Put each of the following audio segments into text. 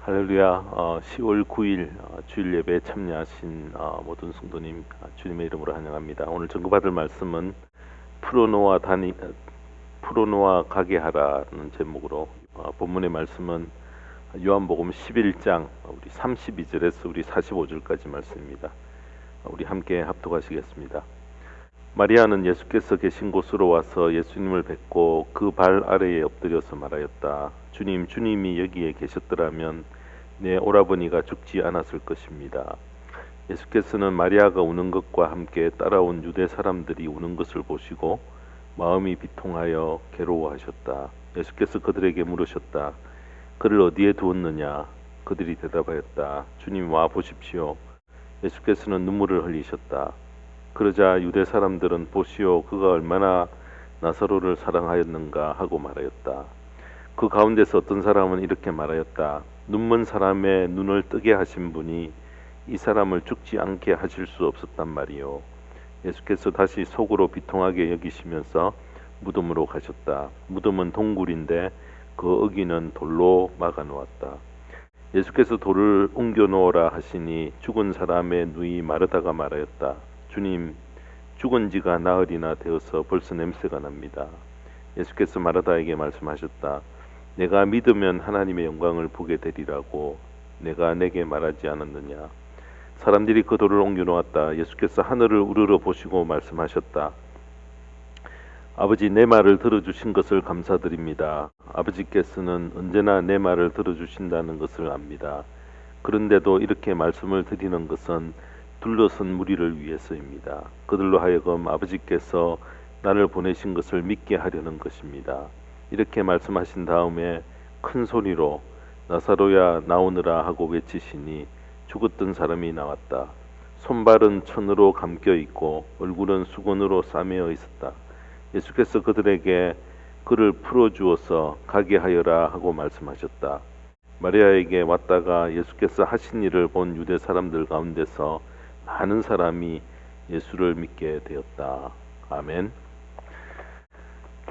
할렐루야. 10월 9일 주일 예배에 참여하신 모든 성도님 주님의 이름으로 환영합니다. 오늘 전거받을 말씀은 풀어놓아 가게 하라는 제목으로 본문의 말씀은 요한복음 11장 우리 32절에서 우리 45절까지 말씀입니다. 우리 함께 합독하시겠습니다. 마리아는 예수께서 계신 곳으로 와서 예수님을 뵙고 그 발 아래에 엎드려서 말하였다. 주님, 주님이 여기에 계셨더라면 내 오라버니가 죽지 않았을 것입니다. 예수께서는 마리아가 우는 것과 함께 따라온 유대 사람들이 우는 것을 보시고 마음이 비통하여 괴로워하셨다. 예수께서 그들에게 물으셨다. 그를 어디에 두었느냐? 그들이 대답하였다. 주님, 와 보십시오. 예수께서는 눈물을 흘리셨다. 그러자 유대 사람들은 보시오, 그가 얼마나 나사로를 사랑하였는가 하고 말하였다. 그 가운데서 어떤 사람은 이렇게 말하였다. 눈먼 사람의 눈을 뜨게 하신 분이 이 사람을 죽지 않게 하실 수 없었단 말이요. 예수께서 다시 속으로 비통하게 여기시면서 무덤으로 가셨다. 무덤은 동굴인데 그 어귀는 돌로 막아 놓았다. 예수께서 돌을 옮겨 놓으라 하시니 죽은 사람의 눈이 마르다가 말하였다. 주님, 죽은 지가 나흘이나 되어서 벌써 냄새가 납니다. 예수께서 마르다에게 말씀하셨다. 내가 믿으면 하나님의 영광을 보게 되리라고 내가 내게 말하지 않았느냐. 사람들이 그 돌을 옮겨 놓았다. 예수께서 하늘을 우러러 보시고 말씀하셨다. 아버지, 내 말을 들어주신 것을 감사드립니다. 아버지께서는 언제나 내 말을 들어주신다는 것을 압니다. 그런데도 이렇게 말씀을 드리는 것은 둘러선 무리를 위해서입니다. 그들로 하여금 아버지께서 나를 보내신 것을 믿게 하려는 것입니다. 이렇게 말씀하신 다음에 큰 소리로 나사로야 나오느라 하고 외치시니 죽었던 사람이 나왔다. 손발은 천으로 감겨 있고 얼굴은 수건으로 싸매어 있었다. 예수께서 그들에게 그를 풀어주어서 가게 하여라 하고 말씀하셨다. 마리아에게 왔다가 예수께서 하신 일을 본 유대 사람들 가운데서 많은 사람이 예수를 믿게 되었다. 아멘.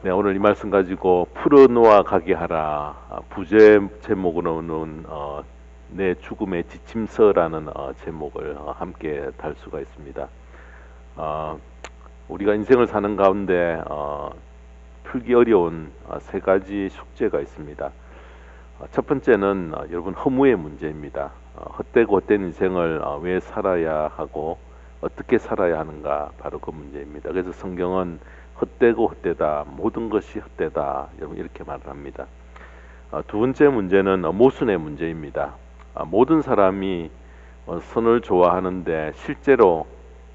네, 오늘 이 말씀 가지고 풀어놓아 가게 하라. 부제 제목으로는 내 죽음의 지침서라는 제목을 함께 달 수가 있습니다. 우리가 인생을 사는 가운데 풀기 어려운 세 가지 숙제가 있습니다. 첫 번째는 여러분 허무의 문제입니다. 헛되고 헛된 인생을 왜 살아야 하고 어떻게 살아야 하는가, 바로 그 문제입니다. 그래서 성경은 헛되고 헛되다, 모든 것이 헛되다, 여러분 이렇게 말을 합니다. 두 번째 문제는 모순의 문제입니다. 모든 사람이 선을 좋아하는데 실제로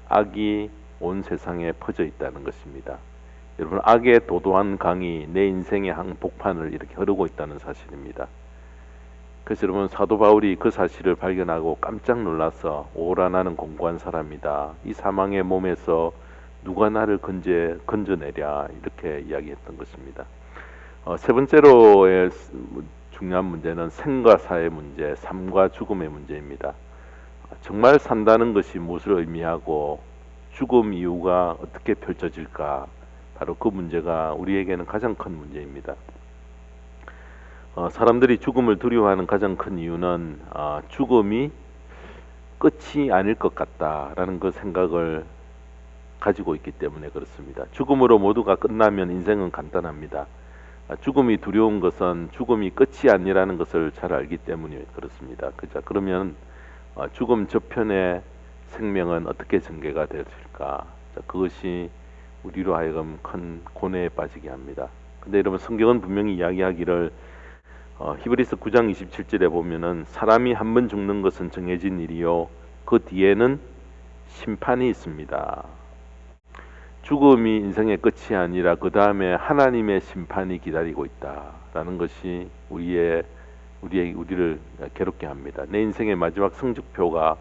악이 온 세상에 퍼져 있다는 것입니다. 여러분, 악의 도도한 강이 내 인생의 한복판을 이렇게 흐르고 있다는 사실입니다. 그래서 여러분, 사도 바울이 그 사실을 발견하고 깜짝 놀라서 오라, 나는 공고한 사람이다. 이 사망의 몸에서 누가 나를 건져내랴, 이렇게 이야기했던 것입니다. 세 번째로의 중요한 문제는 생과 사의 문제, 삶과 죽음의 문제입니다. 정말 산다는 것이 무엇을 의미하고 죽음 이후가 어떻게 펼쳐질까, 바로 그 문제가 우리에게는 가장 큰 문제입니다. 사람들이 죽음을 두려워하는 가장 큰 이유는 죽음이 끝이 아닐 것 같다라는 그 생각을 가지고 있기 때문에 그렇습니다. 죽음으로 모두가 끝나면 인생은 간단합니다. 죽음이 두려운 것은 죽음이 끝이 아니라는 것을 잘 알기 때문에 그렇습니다. 그러면 죽음 저편의 생명은 어떻게 전개가 되었을까? 그것이 우리로 하여금 큰 고뇌에 빠지게 합니다. 근데 여러분, 성경은 분명히 이야기하기를 히브리서 9장 27절에 보면은 사람이 한 번 죽는 것은 정해진 일이요 그 뒤에는 심판이 있습니다. 죽음이 인생의 끝이 아니라 그 다음에 하나님의 심판이 기다리고 있다라는 것이 우리를 괴롭게 합니다. 내 인생의 마지막 성적표가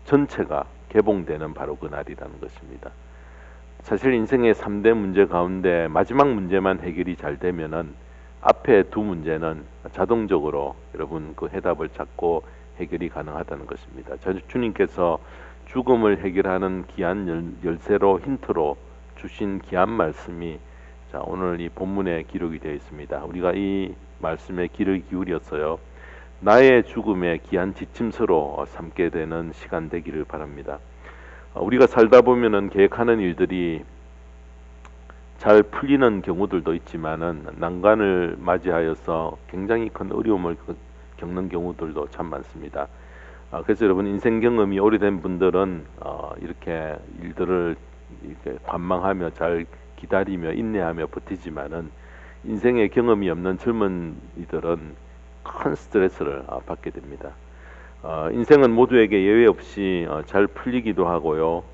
전체가 개봉되는 바로 그 날이라는 것입니다. 사실 인생의 3대 문제 가운데 마지막 문제만 해결이 잘 되면은 앞에 두 문제는 자동적으로 여러분 그 해답을 찾고 해결이 가능하다는 것입니다. 주님께서 죽음을 해결하는 귀한 열쇠로, 힌트로 주신 귀한 말씀이 오늘 이 본문에 기록이 되어 있습니다. 우리가 이 말씀에 귀를 기울였어요. 나의 죽음의 귀한 지침서로 삼게 되는 시간 되기를 바랍니다. 우리가 살다 보면은 계획하는 일들이 잘 풀리는 경우들도 있지만은 난관을 맞이하여서 굉장히 큰 어려움을 겪는 경우들도 참 많습니다. 그래서 여러분 인생 경험이 오래된 분들은 이렇게 일들을 이렇게 관망하며 잘 기다리며 인내하며 버티지만은 인생의 경험이 없는 젊은이들은 큰 스트레스를 받게 됩니다. 인생은 모두에게 예외 없이 잘 풀리기도 하고요.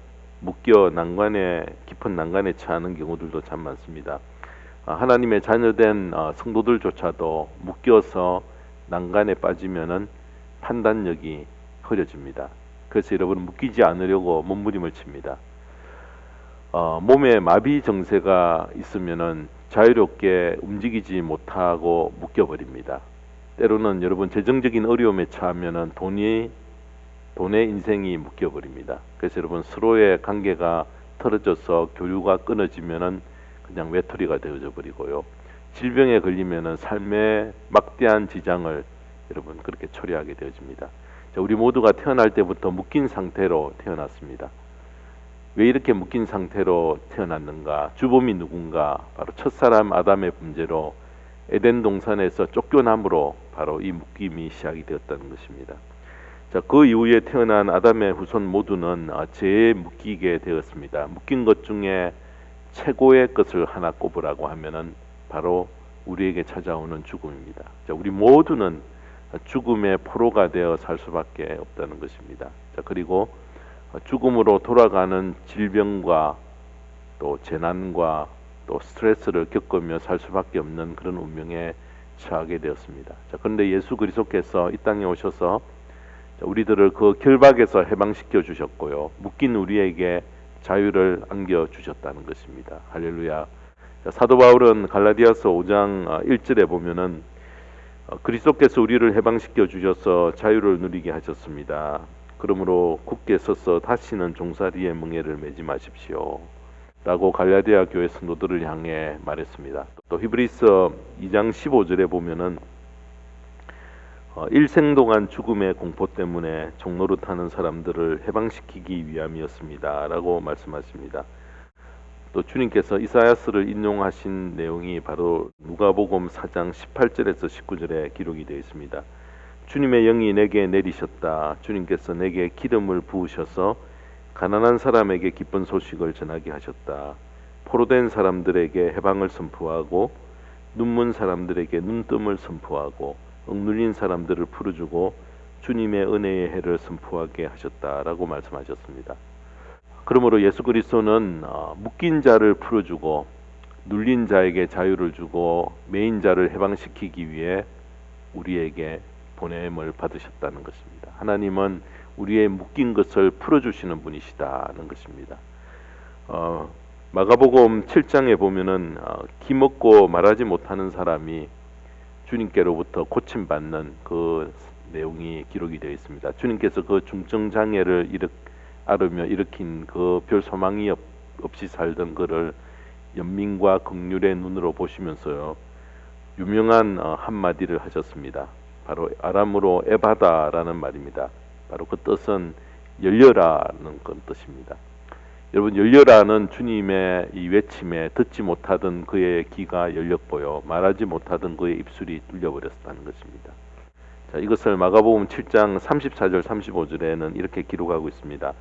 묶여 깊은 난관에 처하는 경우들도 참 많습니다. 하나님의 자녀된 성도들조차도 묶여서 난간에 빠지면은 판단력이 흐려집니다. 그래서 여러분 묶이지 않으려고 몸부림을 칩니다. 몸에 마비 정세가 있으면은 자유롭게 움직이지 못하고 묶여버립니다. 때로는 여러분 재정적인 어려움에 처하면은 돈의 인생이 묶여버립니다. 그래서 여러분 서로의 관계가 틀어져서 교류가 끊어지면은 그냥 외톨이가 되어져 버리고요. 질병에 걸리면은 삶에 막대한 지장을 여러분 그렇게 초래하게 되어집니다. 우리 모두가 태어날 때부터 묶인 상태로 태어났습니다. 왜 이렇게 묶인 상태로 태어났는가? 주범이 누군가? 바로 첫사람 아담의 범죄로 에덴 동산에서 쫓겨남으로 바로 이 묶임이 시작이 되었다는 것입니다. 그 이후에 태어난 아담의 후손 모두는 죄에 묶이게 되었습니다. 묶인 것 중에 최고의 것을 하나 꼽으라고 하면은 바로 우리에게 찾아오는 죽음입니다. 우리 모두는 죽음의 포로가 되어 살 수밖에 없다는 것입니다. 그리고 죽음으로 돌아가는 질병과 또 재난과 또 스트레스를 겪으며 살 수밖에 없는 그런 운명에 처하게 되었습니다. 그런데 예수 그리스도께서 이 땅에 오셔서 우리들을 그 결박에서 해방시켜 주셨고요. 묶인 우리에게 자유를 안겨 주셨다는 것입니다. 할렐루야. 사도 바울은 갈라디아서 5장 1절에 보면은 그리스도께서 우리를 해방시켜 주셔서 자유를 누리게 하셨습니다. 그러므로 굳게 서서 다시는 종살이의 멍에를 매지 마십시오. 라고 갈라디아 교회 성도들을 향해 말했습니다. 또 히브리서 2장 15절에 보면은 일생 동안 죽음의 공포 때문에 종노릇하는 사람들을 해방시키기 위함이었습니다. 라고 말씀하십니다. 또 주님께서 이사야스를 인용하신 내용이 바로 누가복음 4장 18절에서 19절에 기록이 되어 있습니다. 주님의 영이 내게 내리셨다. 주님께서 내게 기름을 부으셔서 가난한 사람에게 기쁜 소식을 전하게 하셨다. 포로된 사람들에게 해방을 선포하고 눈먼 사람들에게 눈뜸을 선포하고 억눌린 사람들을 풀어주고 주님의 은혜의 해를 선포하게 하셨다라고 말씀하셨습니다. 그러므로 예수 그리스도는 묶인 자를 풀어주고 눌린 자에게 자유를 주고 매인 자를 해방시키기 위해 우리에게 보냄을 받으셨다는 것입니다. 하나님은 우리의 묶인 것을 풀어주시는 분이시다는 것입니다. 마가복음 7장에 보면은 기먹고 말하지 못하는 사람이 주님께로부터 고침받는 그 내용이 기록이 되어 있습니다. 주님께서 그 중증장애를 앓으며 일으킨 그 별 소망이 없이 살던 그를 연민과 긍휼의 눈으로 보시면서요, 유명한 한마디를 하셨습니다. 바로 아람어로 에바다라는 말입니다. 바로 그 뜻은 열려라는 그런 뜻입니다. 여러분, 열려라는 주님의 이 외침에 듣지 못하던 그의 귀가 열렸고요, 말하지 못하던 그의 입술이 뚫려버렸다는 것입니다. 자, 이것을 마가복음 7장 34절 35절에는 이렇게 기록하고 있습니다.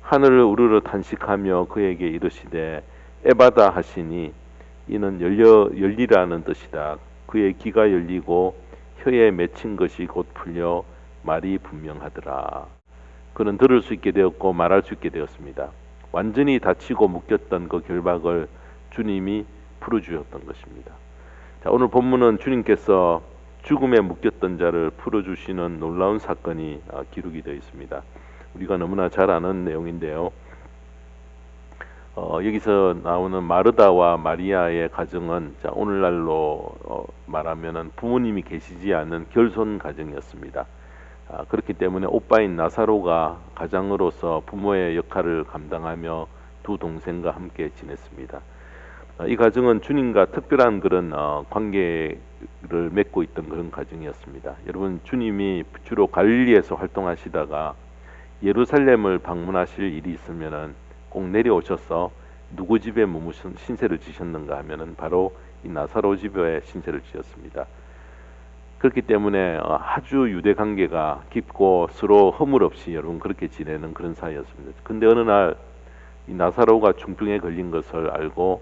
하늘을 우르르 탄식하며 그에게 이르시되 에바다 하시니 이는 열리라는 뜻이다. 그의 귀가 열리고 혀에 맺힌 것이 곧 풀려 말이 분명하더라. 그는 들을 수 있게 되었고 말할 수 있게 되었습니다. 완전히 닫히고 묶였던 그 결박을 주님이 풀어주셨던 것입니다. 자, 오늘 본문은 주님께서 죽음에 묶였던 자를 풀어주시는 놀라운 사건이 기록이 되어 있습니다. 우리가 너무나 잘 아는 내용인데요. 여기서 나오는 마르다와 마리아의 가정은 오늘날로 말하면 부모님이 계시지 않은 결손 가정이었습니다. 그렇기 때문에 오빠인 나사로가 가장으로서 부모의 역할을 감당하며 두 동생과 함께 지냈습니다. 이 가정은 주님과 특별한 그런 관계를 맺고 있던 그런 가정이었습니다. 여러분, 주님이 주로 갈릴리에서 활동하시다가 예루살렘을 방문하실 일이 있으면은 꼭 내려오셔서 누구 집에 머무신 신세를 지셨는가 하면은 바로 이 나사로 집에 신세를 지었습니다. 그렇기 때문에 아주 유대 관계가 깊고 서로 허물 없이 여러분 그렇게 지내는 그런 사이였습니다. 근데 어느 날 이 나사로가 중풍에 걸린 것을 알고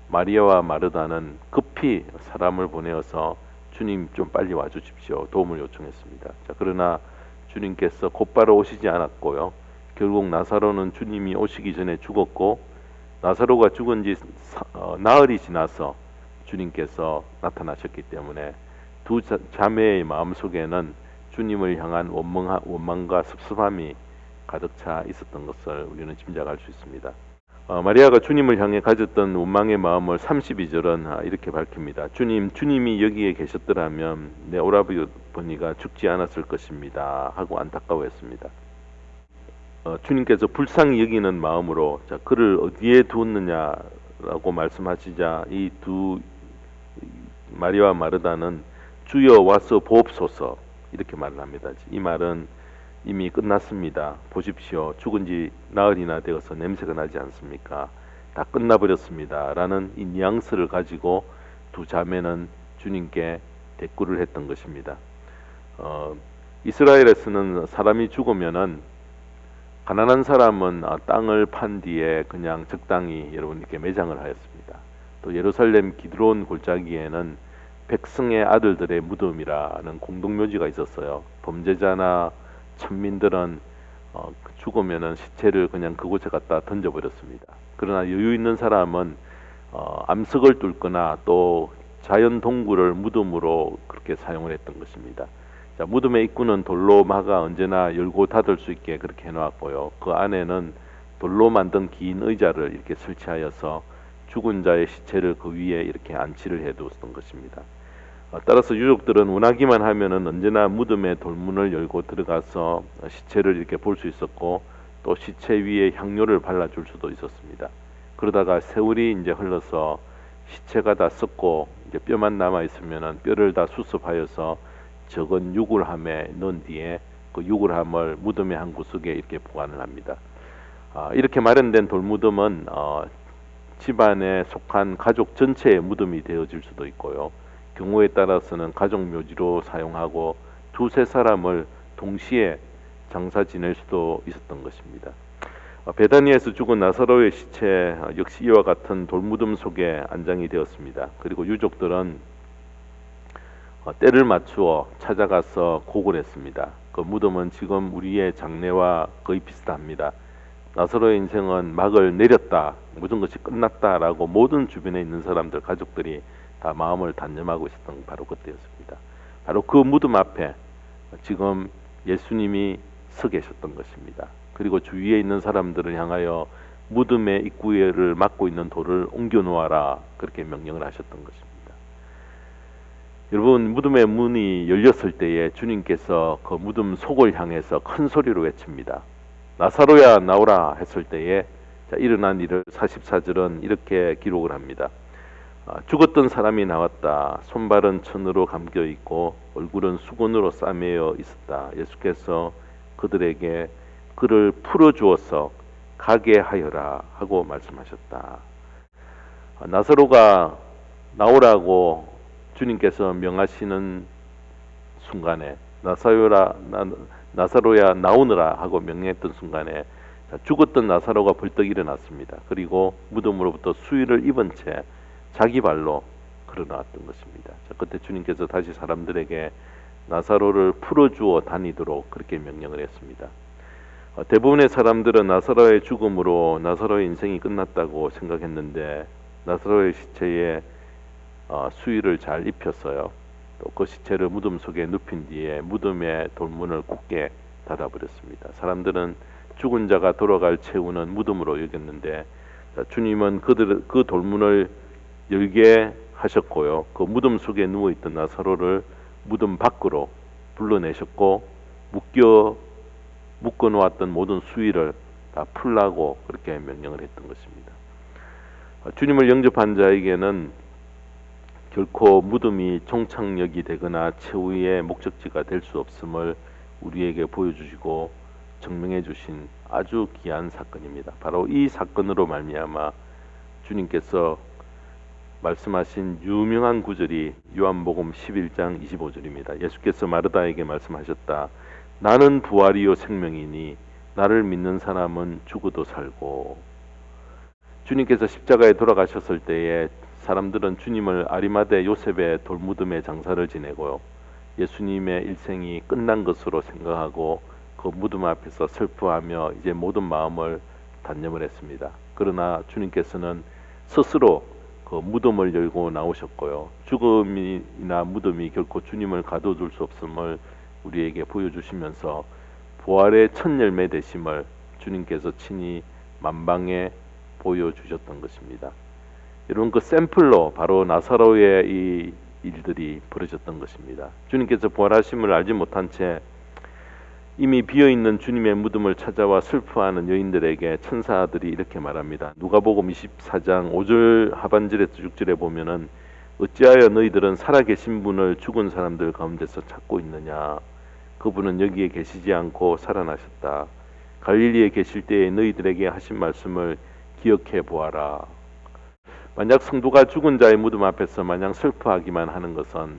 마리아와 마르다는 급히 사람을 보내어서 주님 좀 빨리 와주십시오 도움을 요청했습니다. 자, 그러나 주님께서 곧바로 오시지 않았고요. 결국 나사로는 주님이 오시기 전에 죽었고, 나사로가 죽은 지 나흘이 지나서 주님께서 나타나셨기 때문에 두 자매의 마음속에는 주님을 향한 원망과 섭섭함이 가득 차 있었던 것을 우리는 짐작할 수 있습니다. 마리아가 주님을 향해 가졌던 원망의 마음을 32절은 이렇게 밝힙니다. 주님이 여기에 계셨더라면 내 오라버니가 죽지 않았을 것입니다 하고 안타까워했습니다. 주님께서 불쌍히 여기는 마음으로 그를 어디에 두었느냐라고 말씀하시자 이 두 마리아와 마르다는 주여 와서 보옵소서 이렇게 말을 합니다. 이 말은 이미 끝났습니다. 보십시오. 죽은 지 나흘이나 되어서 냄새가 나지 않습니까? 다 끝나버렸습니다. 라는 이 뉘앙스를 가지고 두 자매는 주님께 대꾸를 했던 것입니다. 이스라엘에서는 사람이 죽으면은 가난한 사람은 땅을 판 뒤에 그냥 적당히 여러분 이렇게 매장을 하였습니다. 또 예루살렘 기드론 골짜기에는 백성의 아들들의 무덤이라는 공동묘지가 있었어요. 범죄자나 천민들은 죽으면은 시체를 그냥 그곳에 갖다 던져버렸습니다. 그러나 여유 있는 사람은 암석을 뚫거나 또 자연 동굴을 무덤으로 그렇게 사용을 했던 것입니다. 자, 무덤의 입구는 돌로 막아 언제나 열고 닫을 수 있게 그렇게 해놓았고요. 그 안에는 돌로 만든 긴 의자를 이렇게 설치하여서 죽은 자의 시체를 그 위에 이렇게 안치를 해두었던 것입니다. 따라서 유족들은 원하기만 하면은 언제나 무덤의 돌문을 열고 들어가서 시체를 이렇게 볼 수 있었고 또 시체 위에 향료를 발라줄 수도 있었습니다. 그러다가 세월이 이제 흘러서 시체가 다 썩고 이제 뼈만 남아 있으면은 뼈를 다 수습하여서 적은 유골함에 넣은 뒤에 그 유골함을 무덤의 한 구석에 이렇게 보관을 합니다. 이렇게 마련된 돌무덤은 집안에 속한 가족 전체의 무덤이 되어질 수도 있고요. 경우에 따라서는 가족 묘지로 사용하고 두세 사람을 동시에 장사 지낼 수도 있었던 것입니다. 베다니에서 죽은 나사로의 시체 역시 이와 같은 돌무덤 속에 안장이 되었습니다. 그리고 유족들은 때를 맞추어 찾아가서 곡을 했습니다. 그 무덤은 지금 우리의 장례와 거의 비슷합니다. 나사로의 인생은 막을 내렸다, 모든 것이 끝났다라고 모든 주변에 있는 사람들, 가족들이 다 마음을 단념하고 있었던 바로 그때였습니다. 바로 그 무덤 앞에 지금 예수님이 서 계셨던 것입니다. 그리고 주위에 있는 사람들을 향하여 무덤의 입구를 막고 있는 돌을 옮겨 놓아라 그렇게 명령을 하셨던 것입니다. 여러분, 무덤의 문이 열렸을 때에 주님께서 그 무덤 속을 향해서 큰 소리로 외칩니다. 나사로야 나오라 했을 때에 일어난 일을 44절은 이렇게 기록을 합니다. 죽었던 사람이 나왔다. 손발은 천으로 감겨 있고 얼굴은 수건으로 싸매어 있었다. 예수께서 그들에게 그를 풀어주어서 가게 하여라 하고 말씀하셨다. 나사로가 나오라고 주님께서 명하시는 순간에 나사로야 나오느라 하고 명령했던 순간에 죽었던 나사로가 벌떡 일어났습니다. 그리고 무덤으로부터 수의를 입은 채 자기 발로 걸어나왔던 것입니다. 자, 그때 주님께서 다시 사람들에게 나사로를 풀어주어 다니도록 그렇게 명령을 했습니다. 대부분의 사람들은 나사로의 죽음으로 나사로의 인생이 끝났다고 생각했는데 나사로의 시체에 수의를 잘 입혔어요. 또 그 시체를 무덤 속에 눕힌 뒤에 무덤의 돌문을 굳게 닫아버렸습니다. 사람들은 죽은 자가 돌아갈 최후는 무덤으로 여겼는데 주님은 그 돌문을 열게 하셨고요. 그 무덤 속에 누워있던 나사로를 무덤 밖으로 불러내셨고 묶어 놓았던 모든 수의를 다 풀라고 그렇게 명령을 했던 것입니다. 주님을 영접한 자에게는 결코 무덤이 종착역이 되거나 최후의 목적지가 될 수 없음을 우리에게 보여주시고 증명해 주신 아주 귀한 사건입니다. 바로 이 사건으로 말미암아 주님께서 말씀하신 유명한 구절이 요한복음 11장 25절입니다. 예수께서 마르다에게 말씀하셨다. 나는 부활이요 생명이니 나를 믿는 사람은 죽어도 살고. 주님께서 십자가에 돌아가셨을 때에 사람들은 주님을 아리마대 요셉의 돌무덤에 장사를 지내고요. 예수님의 일생이 끝난 것으로 생각하고 그 무덤 앞에서 슬퍼하며 이제 모든 마음을 단념을 했습니다. 그러나 주님께서는 스스로 그 무덤을 열고 나오셨고요. 죽음이나 무덤이 결코 주님을 가둬둘 수 없음을 우리에게 보여주시면서 부활의 첫 열매 되심을 주님께서 친히 만방에 보여주셨던 것입니다. 여러분, 그 샘플로 바로 나사로의 이 일들이 벌어졌던 것입니다. 주님께서 부활하심을 알지 못한 채 이미 비어있는 주님의 무덤을 찾아와 슬퍼하는 여인들에게 천사들이 이렇게 말합니다. 누가복음 24장 5절 하반절에서 6절에 보면은 어찌하여 너희들은 살아계신 분을 죽은 사람들 가운데서 찾고 있느냐. 그분은 여기에 계시지 않고 살아나셨다. 갈릴리에 계실 때에 너희들에게 하신 말씀을 기억해 보아라. 만약 성도가 죽은 자의 무덤 앞에서 마냥 슬퍼하기만 하는 것은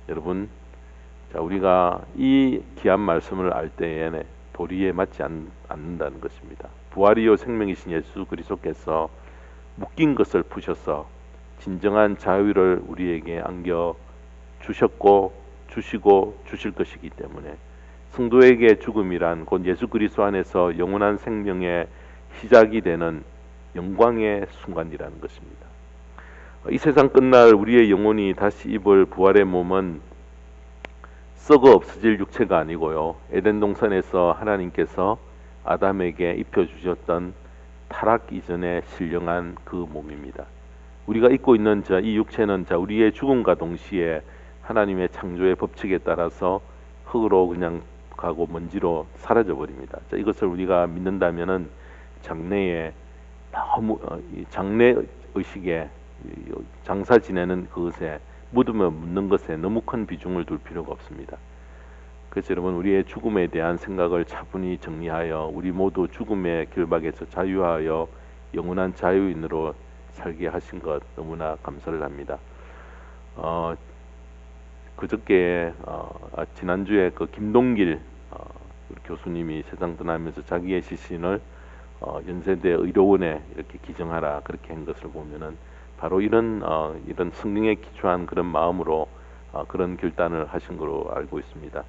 여러분, 우리가 이 귀한 말씀을 알 때에는 도리에 맞지 않는다는 것입니다. 부활이요 생명이신 예수 그리스도께서 묶인 것을 푸셔서 진정한 자유를 우리에게 안겨 주셨고 주시고 주실 것이기 때문에 성도에게 죽음이란 곧 예수 그리스도 안에서 영원한 생명의 시작이 되는 영광의 순간이라는 것입니다. 이 세상 끝날 우리의 영혼이 다시 입을 부활의 몸은 썩어 없어질 육체가 아니고요. 에덴 동산에서 하나님께서 아담에게 입혀주셨던 타락 이전에 신령한 그 몸입니다. 우리가 입고 있는 이 육체는 우리의 죽음과 동시에 하나님의 창조의 법칙에 따라서 흙으로 그냥 가고 먼지로 사라져 버립니다. 이것을 우리가 믿는다면은 장래에 너무 장래 의식에 장사 지내는 그것에 무덤에 묻는 것에 너무 큰 비중을 둘 필요가 없습니다. 그래서 여러분, 우리의 죽음에 대한 생각을 차분히 정리하여 우리 모두 죽음의 결박에서 자유하여 영원한 자유인으로 살게 하신 것 너무나 감사를 합니다. 그저께 지난주에 그 김동길 교수님이 세상 떠나면서 자기의 시신을 연세대 의료원에 이렇게 기증하라 그렇게 한 것을 보면은 바로 이런 성령에 기초한 그런 마음으로 그런 결단을 하신 것으로 알고 있습니다.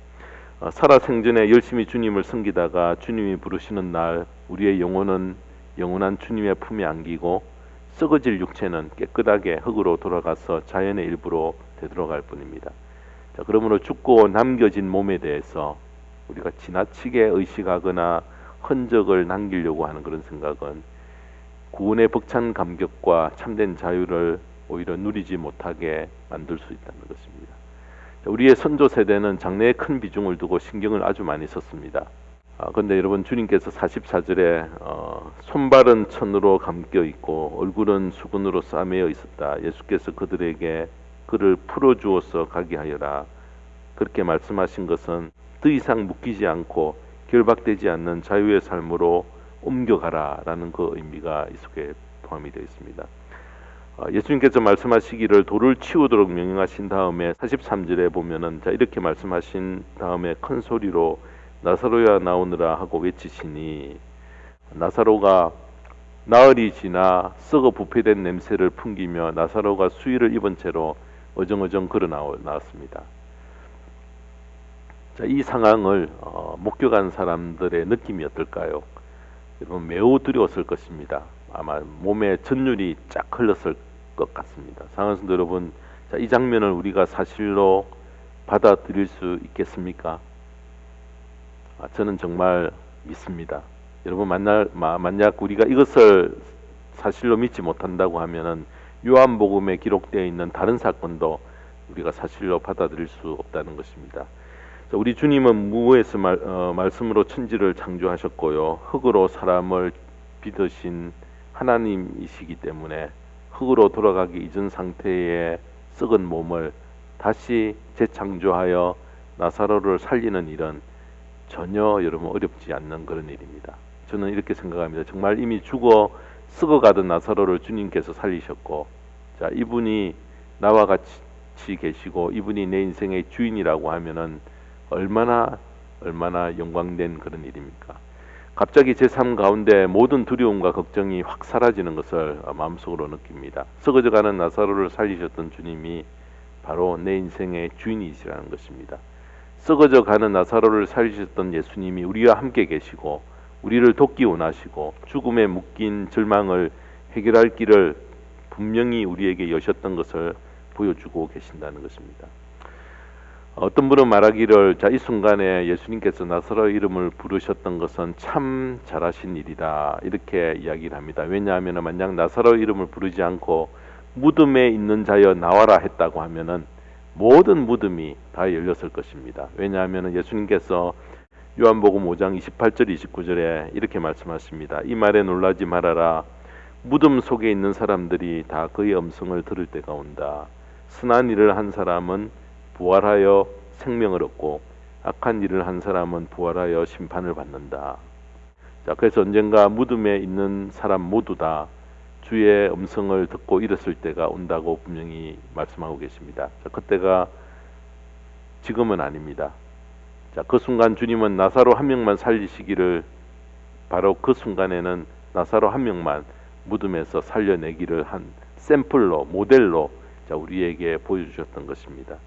살아 생전에 열심히 주님을 섬기다가 주님이 부르시는 날 우리의 영혼은 영원한 주님의 품에 안기고 썩어질 육체는 깨끗하게 흙으로 돌아가서 자연의 일부로 되돌아갈 뿐입니다. 그러므로 죽고 남겨진 몸에 대해서 우리가 지나치게 의식하거나 흔적을 남기려고 하는 그런 생각은 구원의 벅찬 감격과 참된 자유를 오히려 누리지 못하게 만들 수 있다는 것입니다. 우리의 선조 세대는 장래에 큰 비중을 두고 신경을 아주 많이 썼습니다. 그런데 여러분, 주님께서 44절에 손발은 천으로 감겨 있고 얼굴은 수건으로 싸매어 있었다. 예수께서 그들에게 그를 풀어주어서 가게 하여라. 그렇게 말씀하신 것은 더 이상 묶이지 않고 결박되지 않는 자유의 삶으로 옮겨가라 라는 그 의미가 이 속에 포함이 되어 있습니다. 예수님께서 말씀하시기를 돌을 치우도록 명령하신 다음에 43절에 보면은 이렇게 말씀하신 다음에 큰 소리로 나사로야 나오느라 하고 외치시니, 나사로가 나흘이 지나 썩어 부패된 냄새를 풍기며 나사로가 수의를 입은 채로 어정어정 걸어 나왔습니다. 이 상황을 목격한 사람들의 느낌이 어떨까요? 여러분, 매우 두려웠을 것입니다. 아마 몸에 전율이 쫙 흘렀을 것 같습니다. 사랑하는 성도 여러분, 이 장면을 우리가 사실로 받아들일 수 있겠습니까? 저는 정말 믿습니다. 여러분, 만약 우리가 이것을 사실로 믿지 못한다고 하면은 요한복음에 기록되어 있는 다른 사건도 우리가 사실로 받아들일 수 없다는 것입니다. 우리 주님은 무에서 말씀으로 천지를 창조하셨고요, 흙으로 사람을 빚으신 하나님이시기 때문에 흙으로 돌아가기 이전 상태의 썩은 몸을 다시 재창조하여 나사로를 살리는 일은 전혀 여러분 어렵지 않는 그런 일입니다. 저는 이렇게 생각합니다. 정말 이미 죽어 썩어가던 나사로를 주님께서 살리셨고, 자, 이분이 나와 같이 계시고 이분이 내 인생의 주인이라고 하면은 얼마나 영광된 그런 일입니까? 갑자기 제 삶 가운데 모든 두려움과 걱정이 확 사라지는 것을 마음속으로 느낍니다. 썩어져가는 나사로를 살리셨던 주님이 바로 내 인생의 주인이시라는 것입니다. 썩어져가는 나사로를 살리셨던 예수님이 우리와 함께 계시고 우리를 돕기 원하시고 죽음에 묶인 절망을 해결할 길을 분명히 우리에게 여셨던 것을 보여주고 계신다는 것입니다. 어떤 분은 말하기를, 자, 이 순간에 예수님께서 나사로의 이름을 부르셨던 것은 참 잘하신 일이다, 이렇게 이야기를 합니다. 왜냐하면 만약 나사로의 이름을 부르지 않고 무덤에 있는 자여 나와라 했다고 하면은 모든 무덤이 다 열렸을 것입니다. 왜냐하면 예수님께서 요한복음 5장 28절 29절에 이렇게 말씀하십니다. 이 말에 놀라지 말아라. 무덤 속에 있는 사람들이 다 그의 음성을 들을 때가 온다. 선한 일을 한 사람은 부활하여 생명을 얻고 악한 일을 한 사람은 부활하여 심판을 받는다. 자, 그래서 언젠가 무덤에 있는 사람 모두 다 주의 음성을 듣고 일었을 때가 온다고 분명히 말씀하고 계십니다. 자, 그때가 지금은 아닙니다. 자, 그 순간 주님은 나사로 한 명만 살리시기를, 바로 그 순간에는 나사로 한 명만 무덤에서 살려내기를 한 샘플로, 모델로 우리에게 보여주셨던 것입니다.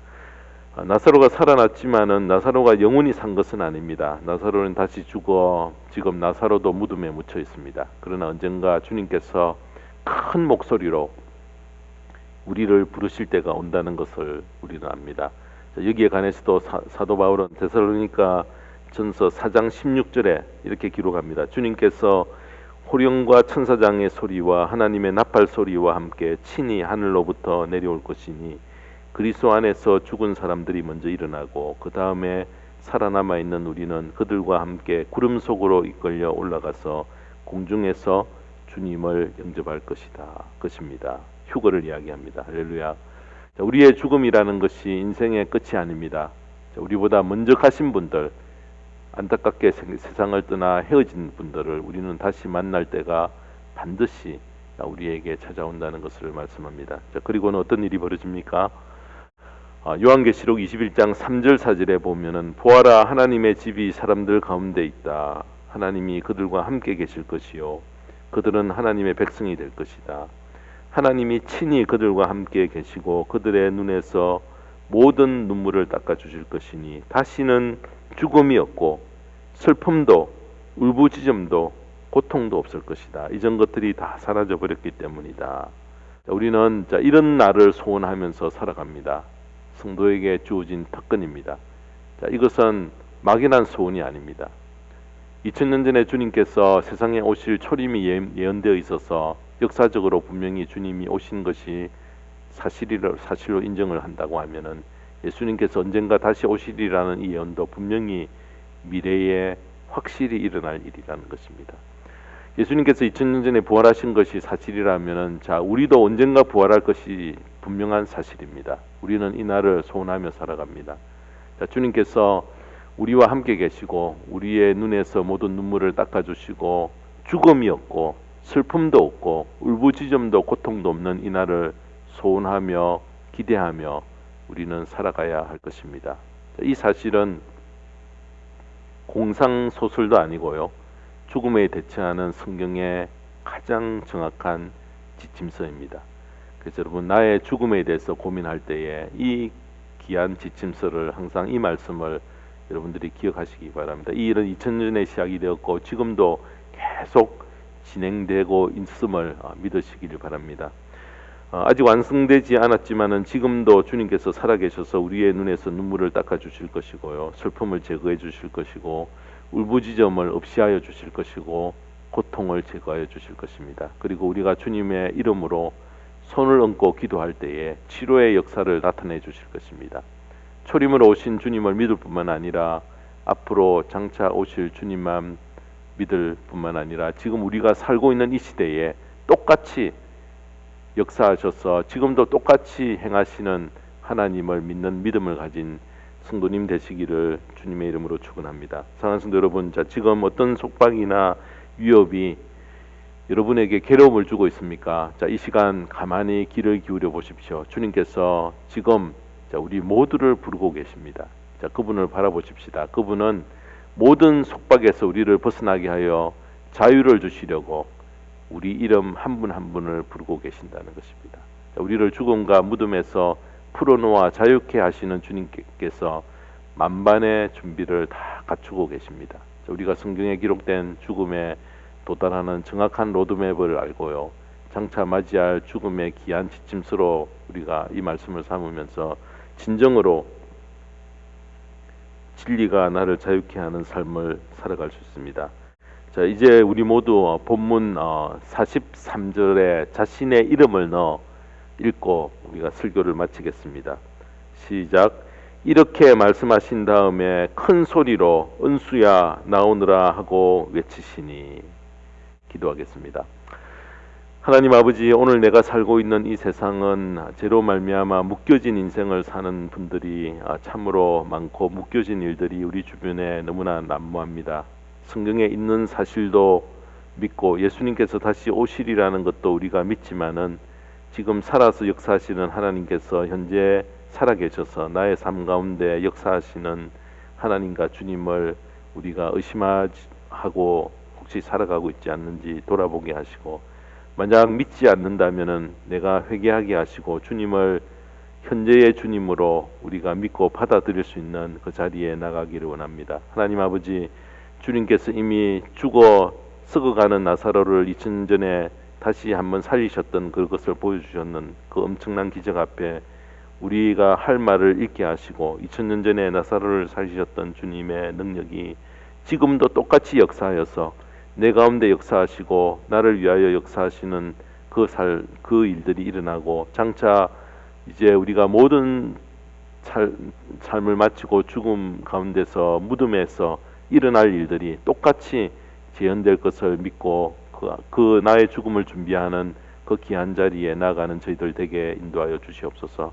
나사로가 살아났지만은 나사로가 영원히 산 것은 아닙니다. 나사로는 다시 죽어 지금 나사로도 무덤에 묻혀 있습니다. 그러나 언젠가 주님께서 큰 목소리로 우리를 부르실 때가 온다는 것을 우리는 압니다. 여기에 관해서도 사도 바울은 데살로니가 전서 4장 16절에 이렇게 기록합니다. 주님께서 호령과 천사장의 소리와 하나님의 나팔 소리와 함께 친히 하늘로부터 내려올 것이니 그리스도 안에서 죽은 사람들이 먼저 일어나고 그 다음에 살아남아 있는 우리는 그들과 함께 구름 속으로 이끌려 올라가서 공중에서 주님을 영접할 것입니다. 휴거를 이야기합니다. 할렐루야. 자, 우리의 죽음이라는 것이 인생의 끝이 아닙니다. 자, 우리보다 먼저 가신 분들, 안타깝게 세상을 떠나 헤어진 분들을 우리는 다시 만날 때가 반드시 우리에게 찾아온다는 것을 말씀합니다. 자, 그리고는 어떤 일이 벌어집니까? 요한계시록 21장 3절 4절에 보면은 보아라, 하나님의 집이 사람들 가운데 있다. 하나님이 그들과 함께 계실 것이요 그들은 하나님의 백성이 될 것이다. 하나님이 친히 그들과 함께 계시고 그들의 눈에서 모든 눈물을 닦아 주실 것이니 다시는 죽음이 없고 슬픔도 울부짖음도 고통도 없을 것이다. 이전 것들이 다 사라져 버렸기 때문이다. 우리는 이런 날을 소원하면서 살아갑니다. 성도에게 주어진 특권입니다. 이것은 막연한 소원이 아닙니다. 2000년 전에 주님께서 세상에 오실 초림이 예언되어 있어서 역사적으로 분명히 주님이 오신 것이 사실로 인정을 한다고 하면은 예수님께서 언젠가 다시 오시리라는 이 예언도 분명히 미래에 확실히 일어날 일이라는 것입니다. 예수님께서 2000년 전에 부활하신 것이 사실이라면은 우리도 언젠가 부활할 것이 분명한 사실입니다. 우리는 이 날을 소원하며 살아갑니다. 주님께서 우리와 함께 계시고 우리의 눈에서 모든 눈물을 닦아주시고 죽음이 없고 슬픔도 없고 울부짖음도 고통도 없는 이 날을 소원하며 기대하며 우리는 살아가야 할 것입니다. 이 사실은 공상소설도 아니고요, 죽음에 대처하는 성경의 가장 정확한 지침서입니다. 그래서 여러분, 나의 죽음에 대해서 고민할 때에 이 귀한 지침서를, 항상 이 말씀을 여러분들이 기억하시기 바랍니다. 이 일은 2000년 전에 시작이 되었고 지금도 계속 진행되고 있음을 믿으시길 바랍니다. 아직 완성되지 않았지만은 지금도 주님께서 살아계셔서 우리의 눈에서 눈물을 닦아 주실 것이고요, 슬픔을 제거해 주실 것이고 울부짖음을 없이 하여 주실 것이고 고통을 제거하여 주실 것입니다. 그리고 우리가 주님의 이름으로 손을 얹고 기도할 때에 치료의 역사를 나타내 주실 것입니다. 초림으로 오신 주님을 믿을 뿐만 아니라 앞으로 장차 오실 주님만 믿을 뿐만 아니라 지금 우리가 살고 있는 이 시대에 똑같이 역사하셔서 지금도 똑같이 행하시는 하나님을 믿는 믿음을 가진 성도님 되시기를 주님의 이름으로 축원합니다. 사랑하는 성도 여러분, 자, 지금 어떤 속박이나 위협이 여러분에게 괴로움을 주고 있습니까? 자, 이 시간 가만히 귀를 기울여 보십시오. 주님께서 지금 우리 모두를 부르고 계십니다. 자, 그분을 바라보십시다. 그분은 모든 속박에서 우리를 벗어나게 하여 자유를 주시려고 우리 이름 한 분 한 분을 부르고 계신다는 것입니다. 자, 우리를 죽음과 무덤에서 풀어놓아 자유케 하시는 주님께서 만반의 준비를 다 갖추고 계십니다. 자, 우리가 성경에 기록된 죽음에 도달하는 정확한 로드맵을 알고요, 장차 맞이할 죽음의 귀한 지침서로 우리가 이 말씀을 삼으면서 진정으로 진리가 나를 자유케 하는 삶을 살아갈 수 있습니다. 자, 이제 우리 모두 본문 43절에 자신의 이름을 넣어 읽고 우리가 설교를 마치겠습니다. 시작. 이렇게 말씀하신 다음에 큰 소리로 은수야 나오느라 하고 외치시니. 기도하겠습니다. 하나님 아버지, 오늘 내가 살고 있는 이 세상은 죄로 말미암아 묶여진 인생을 사는 분들이 참으로 많고, 묶여진 일들이 우리 주변에 너무나 난무합니다. 성경에 있는 사실도 믿고 예수님께서 다시 오시리라는 것도 우리가 믿지만은, 지금 살아서 역사하시는 하나님께서 현재 살아계셔서 나의 삶 가운데 역사하시는 하나님과 주님을 우리가 의심하고 혹시 살아가고 있지 않는지 돌아보게 하시고, 만약 믿지 않는다면은 내가 회개하게 하시고 주님을 현재의 주님으로 우리가 믿고 받아들일 수 있는 그 자리에 나가기를 원합니다. 하나님 아버지, 주님께서 이미 죽어 썩어가는 나사로를 2000년 전에 다시 한번 살리셨던 그것을 보여주셨는 그 엄청난 기적 앞에 우리가 할 말을 잃게 하시고, 2000년 전에 나사로를 살리셨던 주님의 능력이 지금도 똑같이 역사하여서 내 가운데 역사하시고 나를 위하여 역사하시는 그 일들이 일어나고, 장차 이제 우리가 모든 삶을 마치고 죽음 가운데서 무덤에서 일어날 일들이 똑같이 재현될 것을 믿고 그 나의 죽음을 준비하는 그 귀한 자리에 나가는 저희들 되게 인도하여 주시옵소서.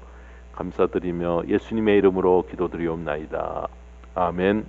감사드리며 예수님의 이름으로 기도드리옵나이다. 아멘.